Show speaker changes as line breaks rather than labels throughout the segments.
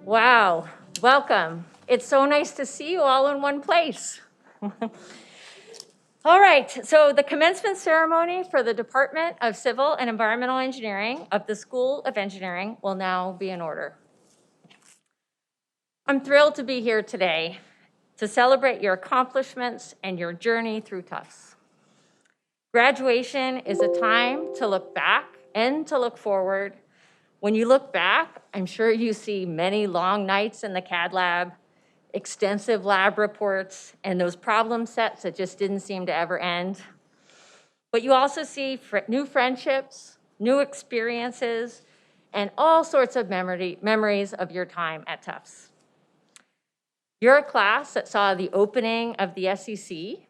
Wow, welcome. It's so nice to see you all in one place. All right, so the commencement ceremony for the Department of Civil and Environmental Engineering of the School of Engineering will now be in order. I'm thrilled to be here today to celebrate your accomplishments and your journey through Tufts. Graduation is a time to look back and to look forward. When you look back, I'm sure you see many long nights in the CAD lab, extensive lab reports, and those problem sets that just didn't seem to ever end. But you also see new friendships, new experiences, and all sorts of memories of your time at Tufts. You're a class that saw the opening of the SEC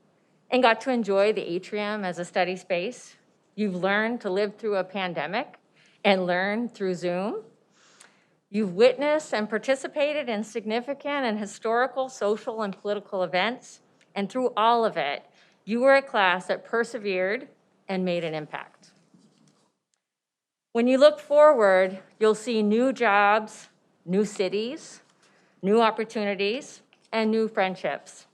and got to enjoy the atrium as a study space. You've learned to live through a pandemic and learn through Zoom. You've witnessed and participated in significant and historical social and political events, and through all of it, you were a class that persevered and made an impact. When you look forward, you'll see new jobs, new cities, new opportunities, and new friendships.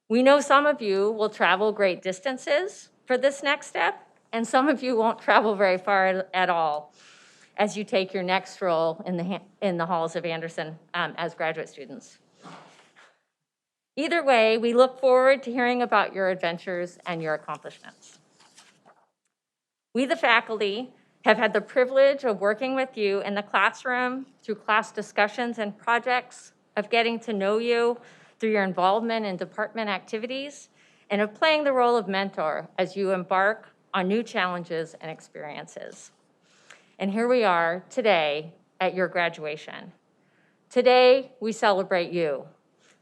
We know some of you will travel great distances for this next step, and some of you won't travel very far at all as you take your next role in the halls of Anderson as graduate students. Either way, we look forward to hearing about your adventures and your accomplishments. We, the faculty, have had the privilege of working with you in the classroom through class discussions and projects, of getting to know you through your involvement in department activities, and of playing the role of mentor as you embark on new challenges and experiences. And here we are today at your graduation. Today, we celebrate you,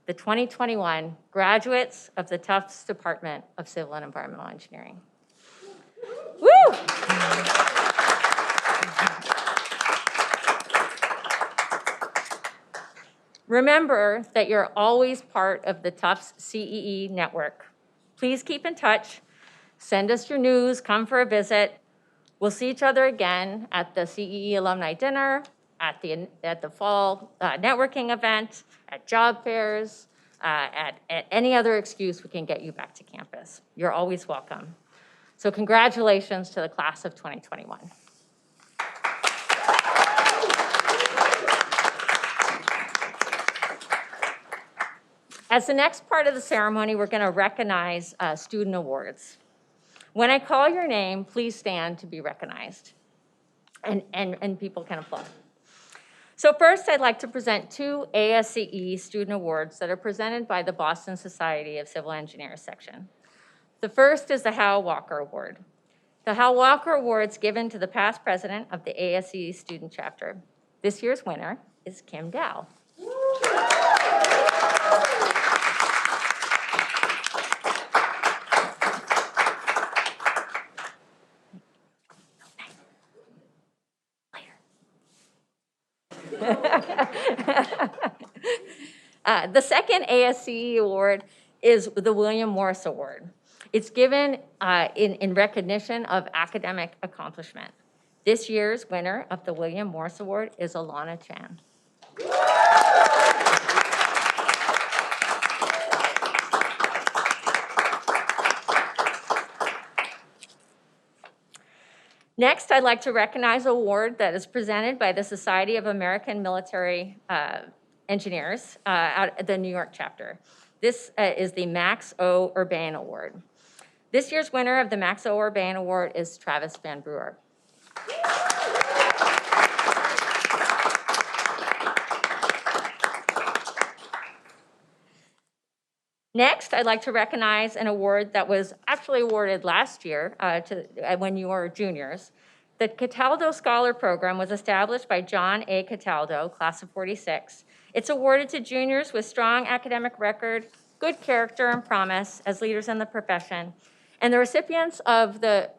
the 2021 graduates of the Tufts Department of Civil and Environmental Engineering. Woo! Remember that you're always part of the Tufts CEE network. Please keep in touch. Send us your news, come for a visit. We'll see each other again at the CEE Alumni Dinner, at the fall networking event, at job fairs, at any other excuse we can get you back to campus. You're always welcome. So congratulations to the class of 2021. As the next part of the ceremony, we're going to recognize student awards. When I call your name, please stand to be recognized, and people can applaud. So first, I'd like to present two ASCE student awards that are presented by the Boston Society of Civil Engineers section. The first is the Hal Walker Award. The Hal Walker Award is given to the past president of the ASCE student chapter. This year's winner is Kim Dow. The second ASCE award is the William Morris Award. It's given in recognition of academic accomplishment. This year's winner of the William Morris Award is Alana Chan. Next, I'd like to recognize an award that is presented by the Society of American Military Engineers at the New York chapter. This is the Max O. Urbain Award. This year's winner of the Max O. Urbain Award is Travis Van Brewer. Next, I'd like to recognize an award that was actually awarded last year when you were juniors. The Cataldo Scholar Program was established by John A. Cataldo, class of 46. It's awarded to juniors with strong academic record, good character and promise as leaders in the profession. And the recipients of the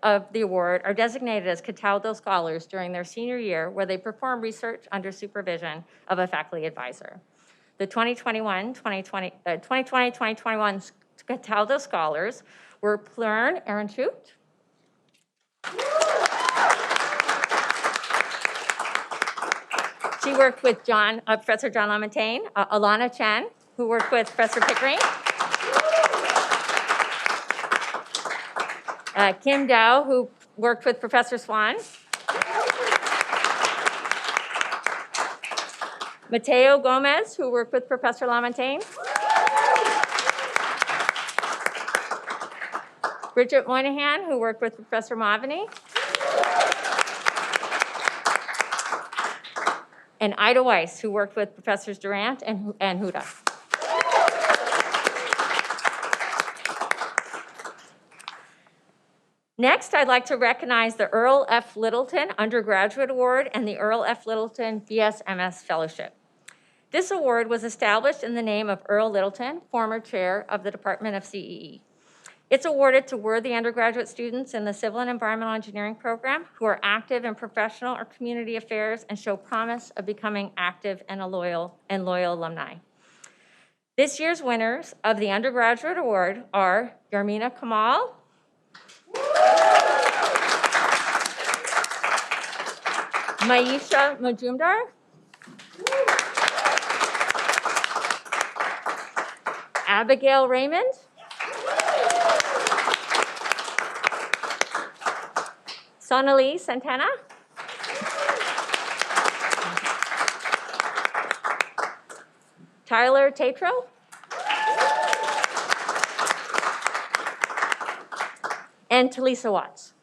award are designated as Cataldo Scholars during their senior year, where they perform research under supervision of a faculty advisor. The 2020-2021 Cataldo Scholars were Plern Ehrenschut, She worked with Professor John LaMontagne, Alana Chen, who worked with Professor Pickering, Kim Dow, who worked with Professor Swan, Mateo Gomez, who worked with Professor LaMontagne, Bridget Moynihan, who worked with Professor Mavany, and Ida Weiss, who worked with Professors Durant and Huda. Next, I'd like to recognize the Earl F. Littleton Undergraduate Award and the Earl F. Littleton BSMS Fellowship. This award was established in the name of Earl Littleton, former chair of the Department of CEE. It's awarded to worthy undergraduate students in the Civil and Environmental Engineering program who are active in professional or community affairs and show promise of becoming active and loyal alumni. This year's winners of the undergraduate award are Yarmina Kamal, Maisha Majumdar, Abigail Raymond, Sonali Santana, Tyler Tatro, and Talisa Watts.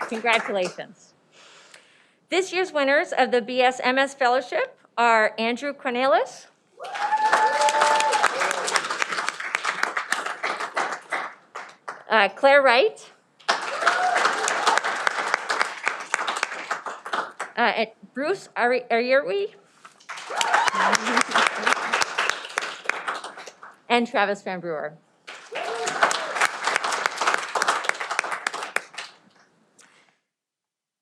Congratulations. This year's winners of the BSMS Fellowship are Andrew Cornelis, Claire Wright, Bruce Ayerwi, and Travis Van Brewer.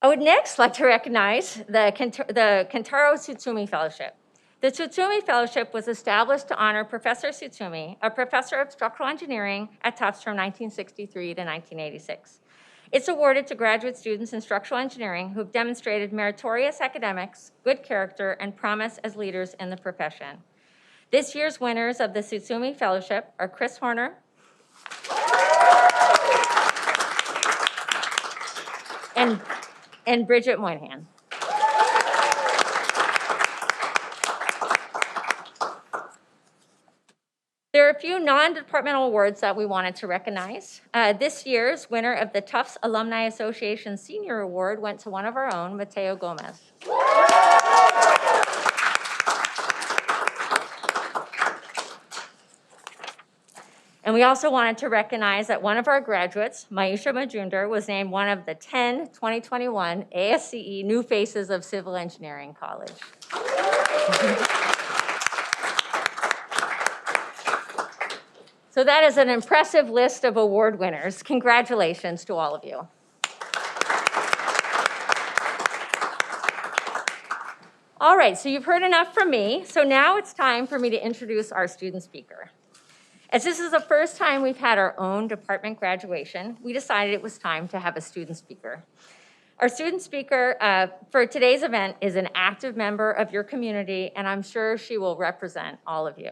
I would next like to recognize the Kentaro Tsutsumi Fellowship. The Tsutsumi Fellowship was established to honor Professor Tsutsumi, a professor of structural engineering at Tufts from 1963 to 1986. It's awarded to graduate students in structural engineering who've demonstrated meritorious academics, good character, and promise as leaders in the profession. This year's winners of the Tsutsumi Fellowship are Chris Horner, and Bridget Moynihan. There are a few non-departmental awards that we wanted to recognize. This year's winner of the Tufts Alumni Association Senior Award went to one of our own, Mateo Gomez. And we also wanted to recognize that one of our graduates, Maisha Majumdar, was named one of the 10 2021 ASCE New Faces of Civil Engineering College. So that is an impressive list of award winners. Congratulations to all of you. All right, so you've heard enough from me. So now it's time for me to introduce our student speaker. As this is the first time we've had our own department graduation, we decided it was time to have a student speaker. Our student speaker for today's event is an active member of your community, and I'm sure she will represent all of you.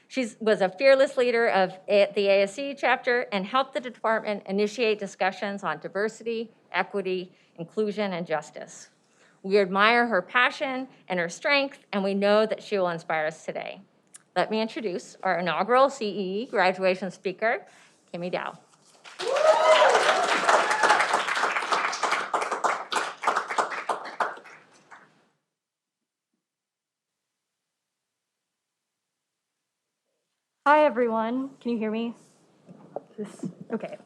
She was a fearless leader of the ASCE chapter and helped the department initiate discussions on diversity, equity, inclusion, and justice. We admire her passion and her strength, and we know that she will inspire us today. Let me introduce our inaugural CEE graduation speaker, Kimmy Dow.
Hi, everyone. Can you hear me? Okay.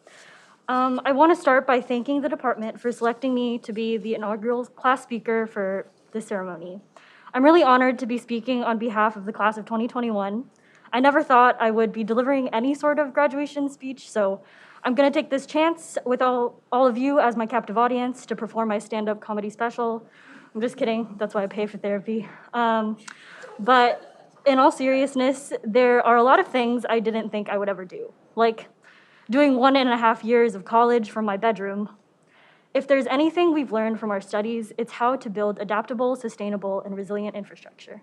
I want to start by thanking the department for selecting me to be the inaugural class speaker for this ceremony. I'm really honored to be speaking on behalf of the class of 2021. I never thought I would be delivering any sort of graduation speech, so I'm going to take this chance with all of you as my captive audience to perform my stand-up comedy special. I'm just kidding. That's why I pay for therapy. But in all seriousness, there are a lot of things I didn't think I would ever do, like doing 1.5 years of college from my bedroom. If there's anything we've learned from our studies, it's how to build adaptable, sustainable, and resilient infrastructure.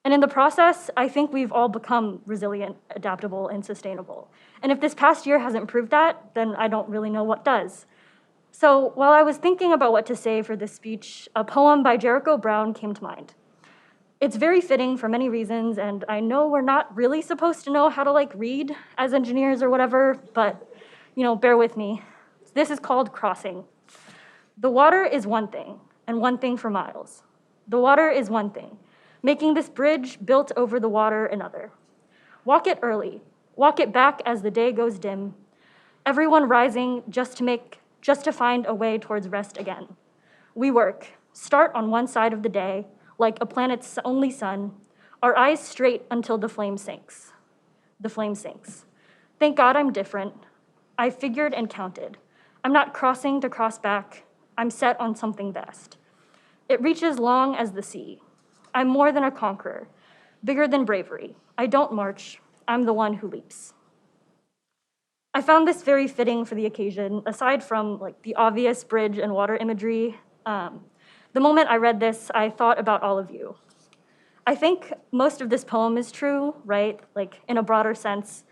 And in the process, I think we've all become resilient, adaptable, and sustainable. And if this past year hasn't proved that, then I don't really know what does. So while I was thinking about what to say for this speech, a poem by Jericho Brown came to mind. It's very fitting for many reasons, and I know we're not really supposed to know how to read as engineers or whatever, but bear with me. This is called Crossing. The water is one thing, and one thing for miles. The water is one thing, making this bridge built over the water another. Walk it early, walk it back as the day goes dim, everyone rising just to find a way towards rest again. We work, start on one side of the day, like a planet's only sun, our eyes straight until the flame sinks. The flame sinks. Thank God I'm different. I figured and counted. I'm not crossing to cross back. I'm set on something vast. It reaches long as the sea. I'm more than a conqueror, bigger than bravery. I don't march. I'm the one who leaps. I found this very fitting for the occasion, aside from the obvious bridge and water imagery. The moment I read this, I thought about all of you. I think most of this poem is true, right? In a broader sense.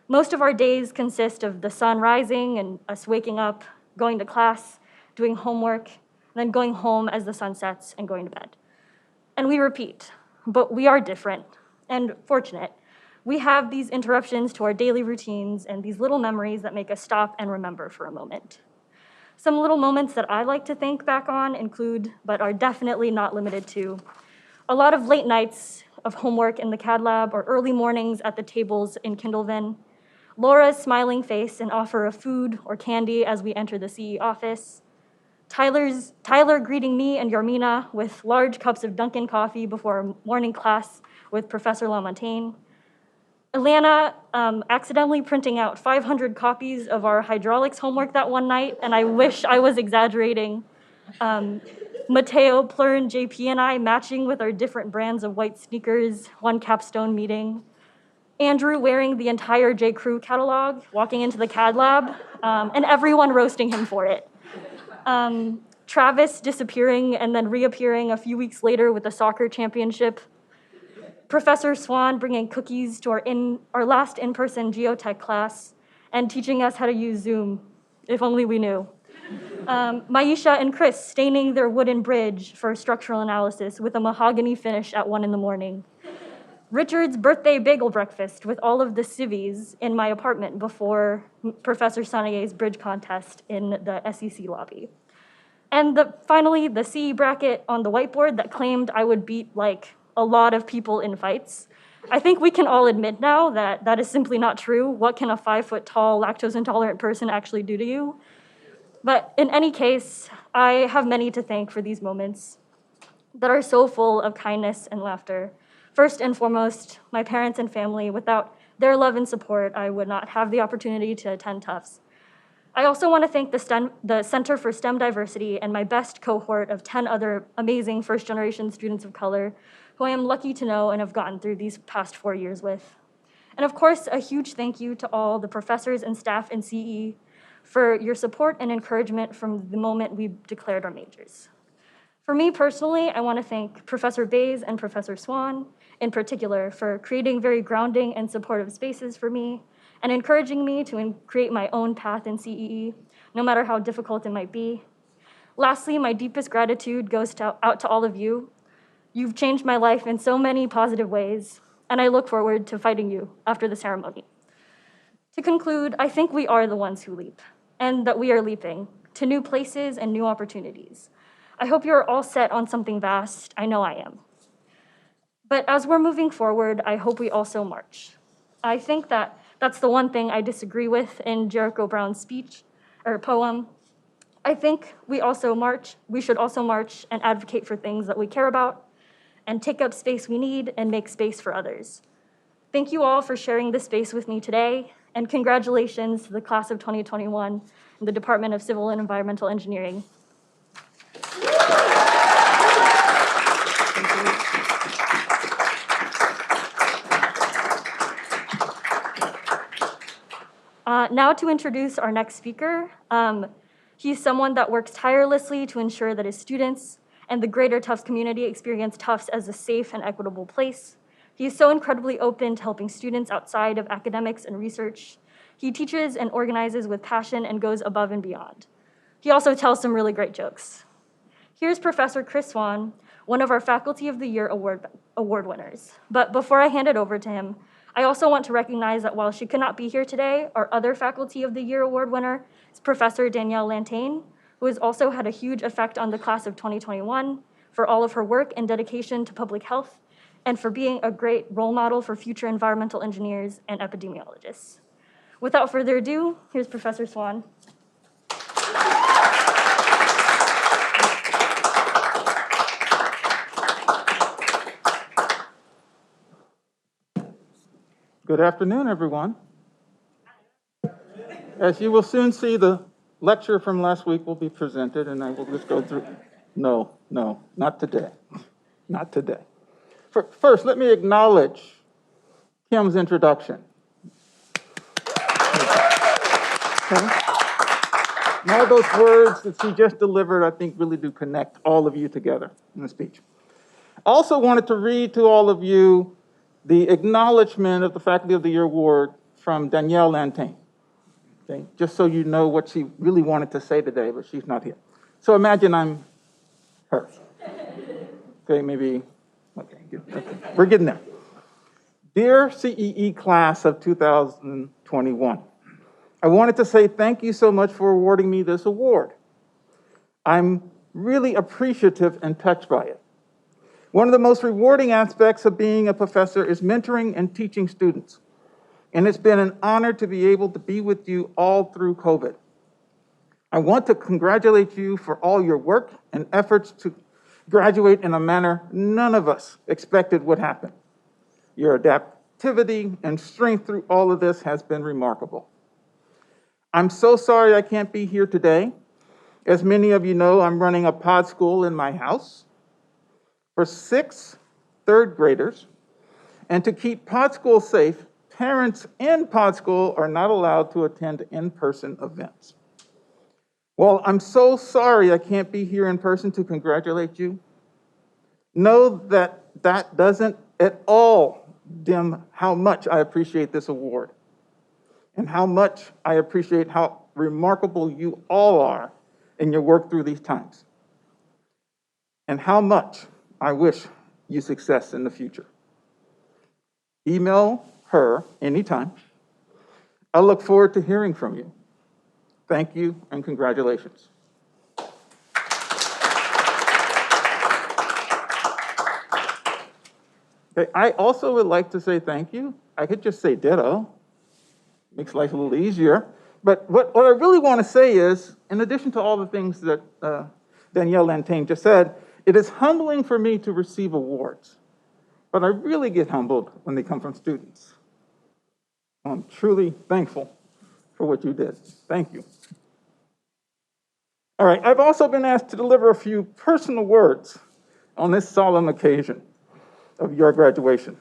Most of our days consist of the sun rising and us waking up, going to class, doing homework, and then going home as the sun sets and going to bed. And we repeat, but we are different and fortunate. We have these interruptions to our daily routines and these little memories that make us stop and remember for a moment. Some little moments that I like to think back on include, but are definitely not limited to, a lot of late nights of homework in the CAD lab or early mornings at the tables in Kindleven, Laura's smiling face and offer of food or candy as we enter the CE office, Tyler greeting me and Yarmina with large cups of Dunkin' coffee before our morning class with Professor LaMontagne, Alana accidentally printing out 500 copies of our hydraulics homework that one night, and I wish I was exaggerating. Mateo, Plurn, JP, and I matching with our different brands of white sneakers, one capstone meeting. Andrew wearing the entire J. Crew catalog, walking into the CAD lab, and everyone roasting him for it. Travis disappearing and then reappearing a few weeks later with a soccer championship. Professor Swan bringing cookies to our last in-person geotech class and teaching us how to use Zoom, if only we knew. Maisha and Chris staining their wooden bridge for structural analysis with a mahogany finish at 1 a.m. Richard's birthday bagel breakfast with all of the civvies in my apartment before Professor Sanayer's bridge contest in the SEC lobby. And finally, the CE bracket on the whiteboard that claimed I would beat a lot of people in fights. I think we can all admit now that that is simply not true. What can a 5-foot-tall, lactose-intolerant person actually do to you? But in any case, I have many to thank for these moments that are so full of kindness and laughter. First and foremost, my parents and family. Without their love and support, I would not have the opportunity to attend Tufts. I also want to thank the Center for STEM Diversity and my best cohort of 10 other amazing first-generation students of color who I am lucky to know and have gotten through these past 4 years with. And of course, a huge thank you to all the professors and staff in CE for your support and encouragement from the moment we declared our majors. For me personally, I want to thank Professor Bays and Professor Swan in particular for creating very grounding and supportive spaces for me and encouraging me to create my own path in CEE, no matter how difficult it might be. Lastly, my deepest gratitude goes out to all of you. You've changed my life in so many positive ways, and I look forward to fighting you after the ceremony. To conclude, I think we are the ones who leap, and that we are leaping to new places and new opportunities. I hope you're all set on something vast. I know I am. But as we're moving forward, I hope we also march. I think that's the one thing I disagree with in Jericho Brown's speech or poem. I think we should also march and advocate for things that we care about and take up space we need and make space for others. Thank you all for sharing this space with me today, and congratulations to the class of 2021 in the Department of Civil and Environmental Engineering. Now to introduce our next speaker. He's someone that works tirelessly to ensure that his students and the greater Tufts community experience Tufts as a safe and equitable place. He is so incredibly open to helping students outside of academics and research. He teaches and organizes with passion and goes above and beyond. He also tells some really great jokes. Here's Professor Chris Swan, one of our Faculty of the Year award winners. But before I hand it over to him, I also want to recognize that while she could not be here today, our other Faculty of the Year award winner is Professor Danielle Lantain, who has also had a huge effect on the class of 2021 for all of her work and dedication to public health and for being a great role model for future environmental engineers and epidemiologists. Without further ado, here's Professor Swan.
Good afternoon, everyone. As you will soon see, the lecture from last week will be presented, and I will just go through. No, not today. Not today. First, let me acknowledge Kim's introduction. Okay. And all those words that she just delivered, I think, really do connect all of you together in the speech. I also wanted to read to all of you the acknowledgement of the Faculty of the Year Award from Danielle Lantain. Okay? Just so you know what she really wanted to say today, but she's not here. So imagine I'm her. Okay, maybe, okay, good. Okay. We're getting there. Dear CEE class of 2021, I wanted to say thank you so much for awarding me this award. I'm really appreciative and touched by it. One of the most rewarding aspects of being a professor is mentoring and teaching students. And it's been an honor to be able to be with you all through COVID. I want to congratulate you for all your work and efforts to graduate in a manner none of us expected would happen. Your adaptivity and strength through all of this has been remarkable. I'm so sorry I can't be here today. As many of you know, I'm running a pod school in my house for 6 third graders, and to keep pod school safe, parents in pod school are not allowed to attend in-person events. Well, I'm so sorry I can't be here in person to congratulate you. Know that that doesn't at all dim how much I appreciate this award and how much I appreciate how remarkable you all are in your work through these times, and how much I wish you success in the future. Email her anytime. I look forward to hearing from you. Thank you and congratulations. Okay, I also would like to say thank you. I could just say ditto. Makes life a little easier. But what I really want to say is, in addition to all the things that Danielle Lantain just said, it is humbling for me to receive awards, but I really get humbled when they come from students. I'm truly thankful for what you did. Thank you. All right, I've also been asked to deliver a few personal words on this solemn occasion of your graduation.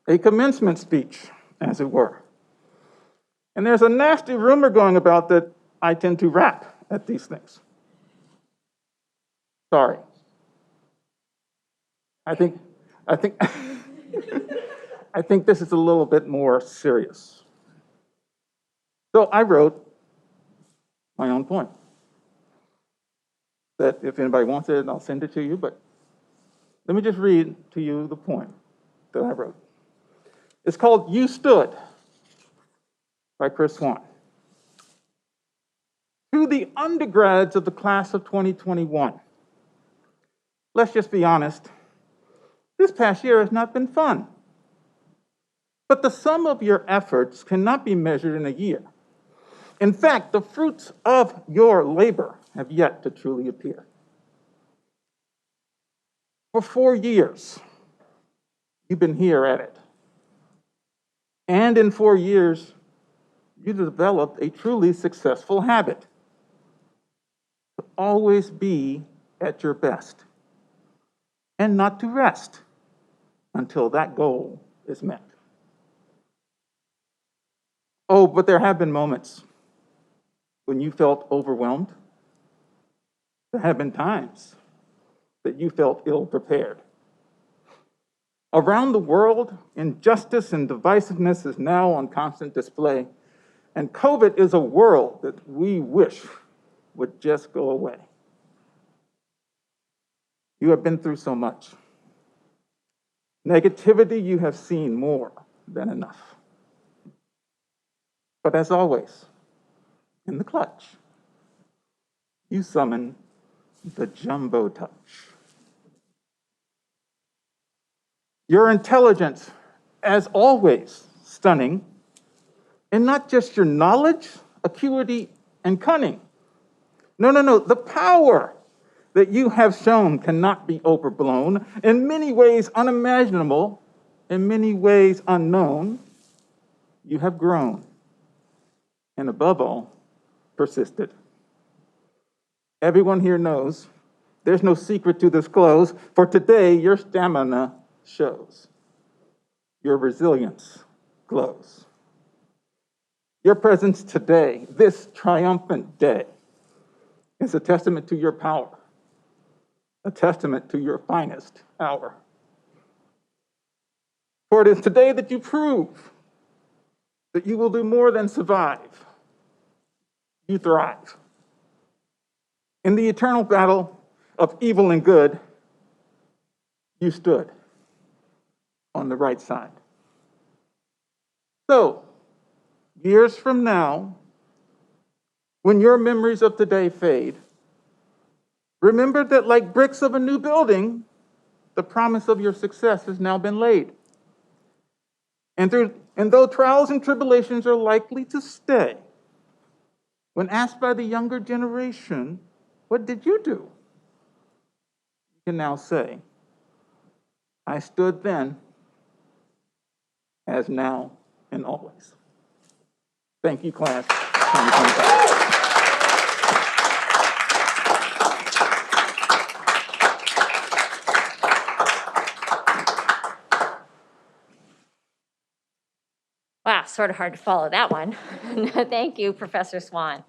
A commencement speech, as it were. And there's a nasty rumor going about that I tend to rap at these things. Sorry. I think I think this is a little bit more serious. So I wrote my own poem. That if anybody wants it, I'll send it to you, but let me just read to you the poem that I wrote. It's called You Stood by Chris Swan. To the undergrads of the class of 2021, let's just be honest, this past year has not been fun. But the sum of your efforts cannot be measured in a year. In fact, the fruits of your labor have yet to truly appear. For 4 years, you've been here at it. And in 4 years, you developed a truly successful habit to always be at your best and not to rest until that goal is met. Oh, but there have been moments when you felt overwhelmed. There have been times that you felt ill-prepared. Around the world, injustice and divisiveness is now on constant display, and COVID is a world that we wish would just go away. You have been through so much. Negativity, you have seen more than enough. But as always, in the clutch, you summon the jumbo touch. Your intelligence, as always, stunning, and not just your knowledge, acuity, and cunning. No, the power that you have shown cannot be overblown, in many ways unimaginable, in many ways unknown. You have grown, and above all, persisted. Everyone here knows there's no secret to disclose, for today your stamina shows. Your resilience glows. Your presence today, this triumphant day, is a testament to your power, a testament to your finest hour. For it is today that you prove that you will do more than survive. You thrive. In the eternal battle of evil and good, you stood on the right side. So, years from now, when your memories of today fade, remember that like bricks of a new building, the promise of your success has now been laid. And though trials and tribulations are likely to stay, when asked by the younger generation, what did you do? You can now say, I stood then, as now and always. Thank you, class. 2025.
Wow, sort of hard to follow that one. Thank you, Professor Swan.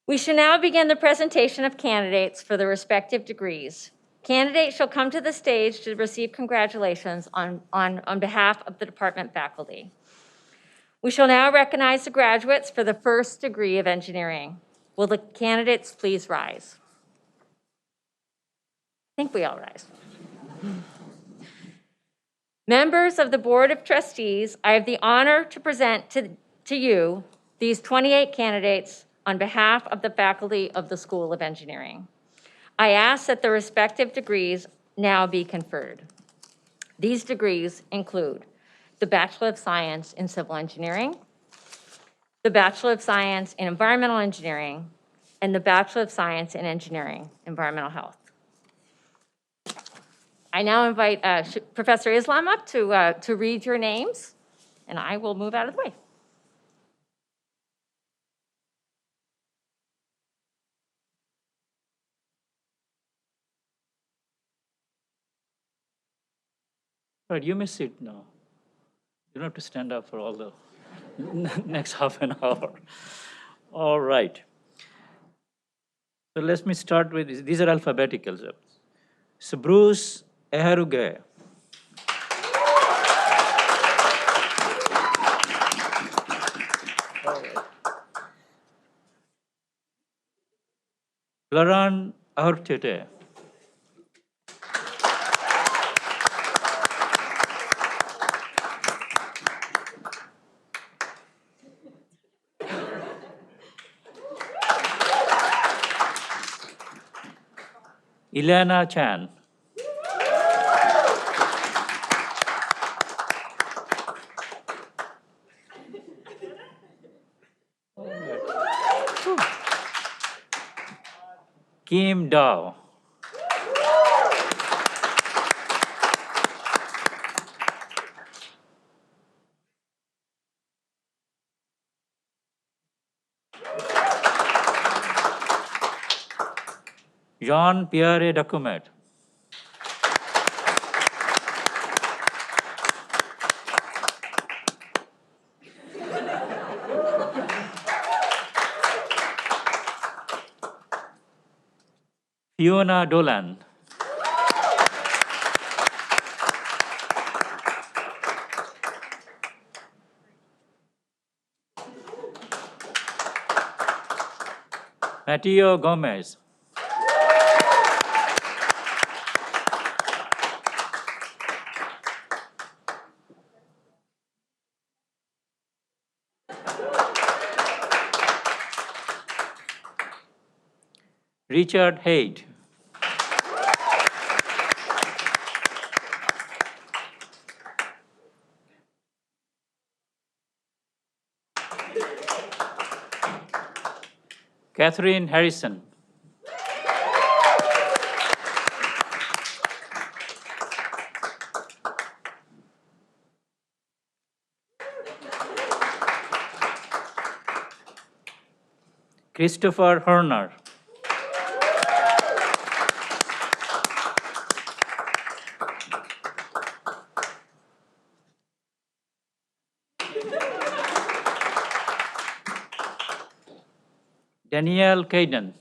We shall now begin the presentation of candidates for the respective degrees. Candidates shall come to the stage to receive congratulations on behalf of the department faculty. We shall now recognize the graduates for the first degree of engineering. Will the candidates please rise? I think we all rise. Members of the Board of Trustees, I have the honor to present to you these 28 candidates on behalf of the faculty of the School of Engineering. I ask that the respective degrees now be conferred. These degrees include the Bachelor of Science in Civil Engineering, the Bachelor of Science in Environmental Engineering, and the Bachelor of Science in Engineering, Environmental Health. I now invite Professor Islam up to read your names, and I will move out of the way.
Right, you may sit now. You don't have to stand up for all the next half an hour. All right. So let me start with this. These are alphabetical. So Bruce Eharuge. Laurent Ahurtete. Ileana Chan. Kim Dow. Jean-Pierre Dacumet. Fiona Dolan. Mateo Gomez. Richard Haid. Catherine Harrison. Christopher Horner. Danielle Caden.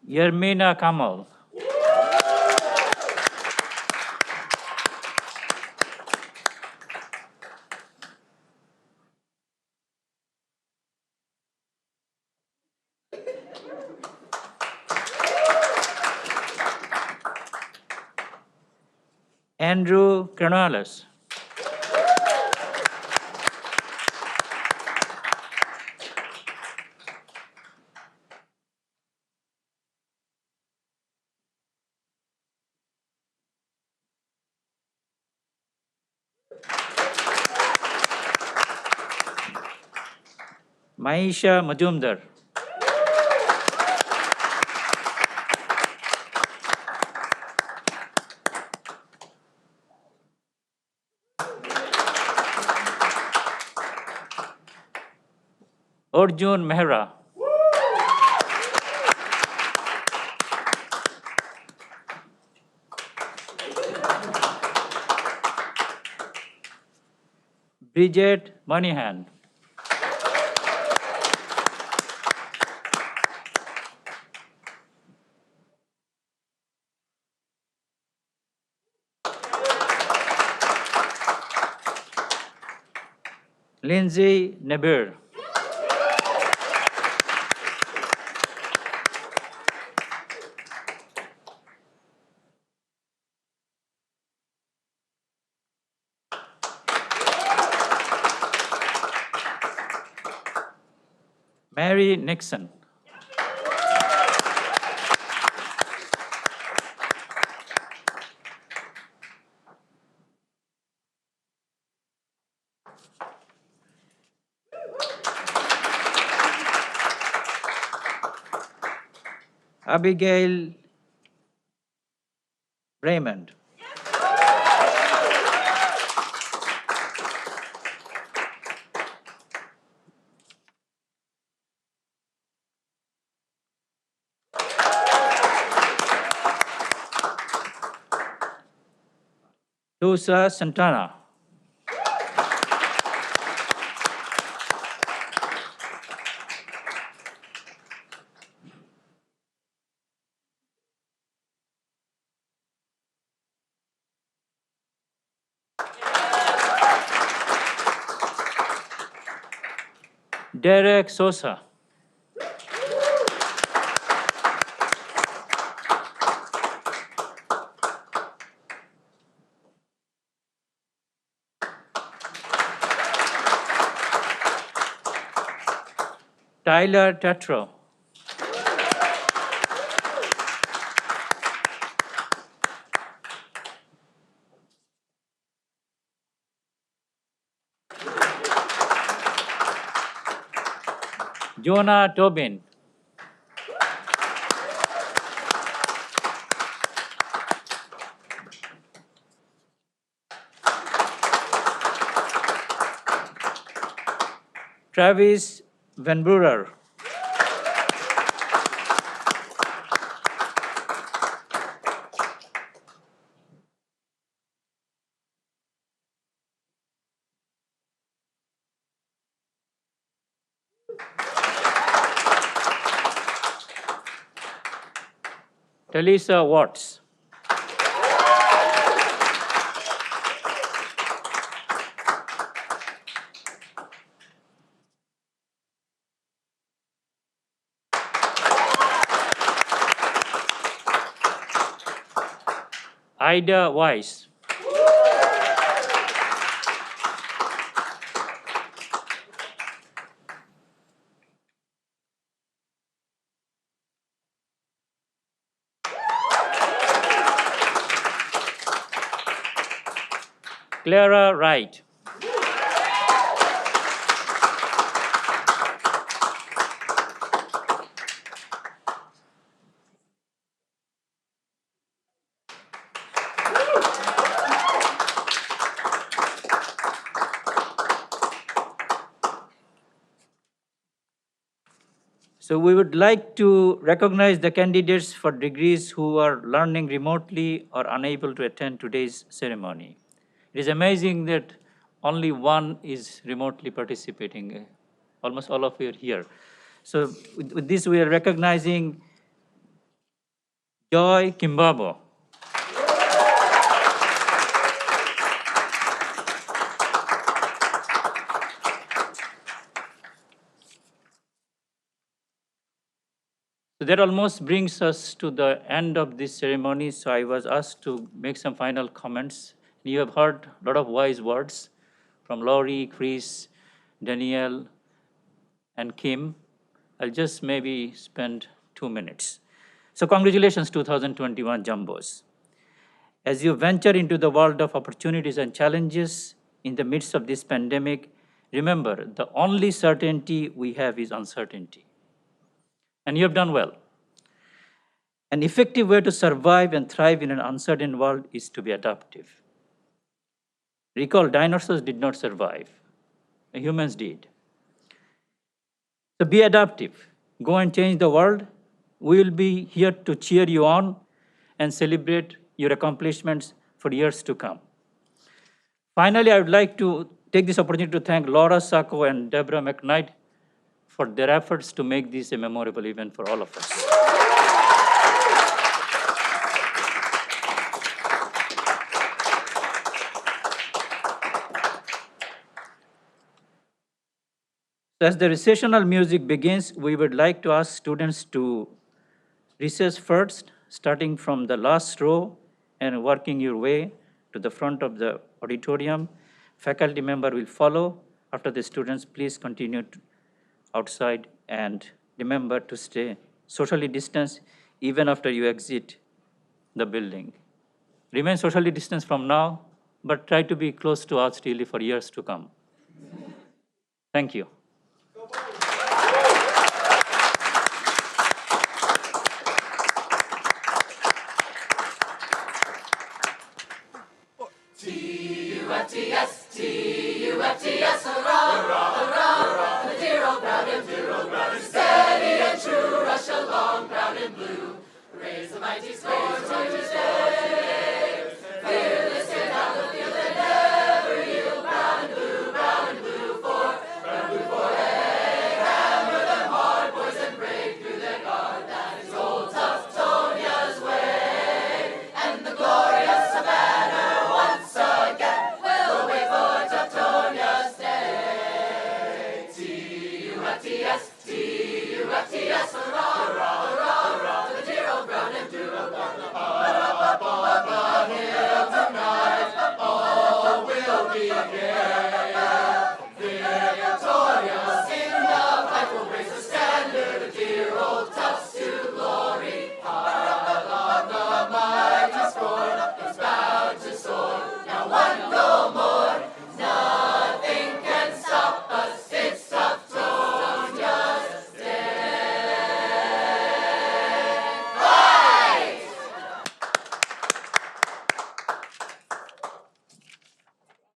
Yermina Kamal. Andrew Canales. Maisha Majumdar. Arjun Mehra. Bridget Moynihan. Lindsay Nebir. Mary Nixon. Abigail Raymond. Tusa Santana. Derek Sosa. Tyler Tetro. Jonah Tobin. Travis Van Burer. Talisa Watts. Ida Weiss. Clara Wright. So we would like to recognize the candidates for degrees who are learning remotely or unable to attend today's ceremony. It is amazing that only one is remotely participating. Almost all of you are here. So with this, we are recognizing Joy Kimbabo. So that almost brings us to the end of this ceremony. So I was asked to make some final comments. You have heard a lot of wise words from Laurie, Chris, Danielle, and Kim. I'll just maybe spend 2 minutes. So congratulations, 2021 Jumbos. As you venture into the world of opportunities and challenges in the midst of this pandemic, remember the only certainty we have is uncertainty. And you have done well. An effective way to survive and thrive in an uncertain world is to be adaptive. Recall, dinosaurs did not survive. Humans did. So be adaptive. Go and change the world. We will be here to cheer you on and celebrate your accomplishments for years to come. Finally, I would like to take this opportunity to thank Laura Sacco and Deborah McKnight for their efforts to make this a memorable event for all of us. As the recessional music begins, we would like to ask students to recess first, starting from the last row and working your way to the front of the auditorium. Faculty member will follow. After the students, please continue outside and remember to stay socially distanced even after you exit the building. Remain socially distanced from now, but try to be close to us really for years to come. Thank you.
T-U-F-T-S, hurrah, hurrah, the dear old brown and blue, steady and true, rush along, brown and blue, raise the mighty score to stay.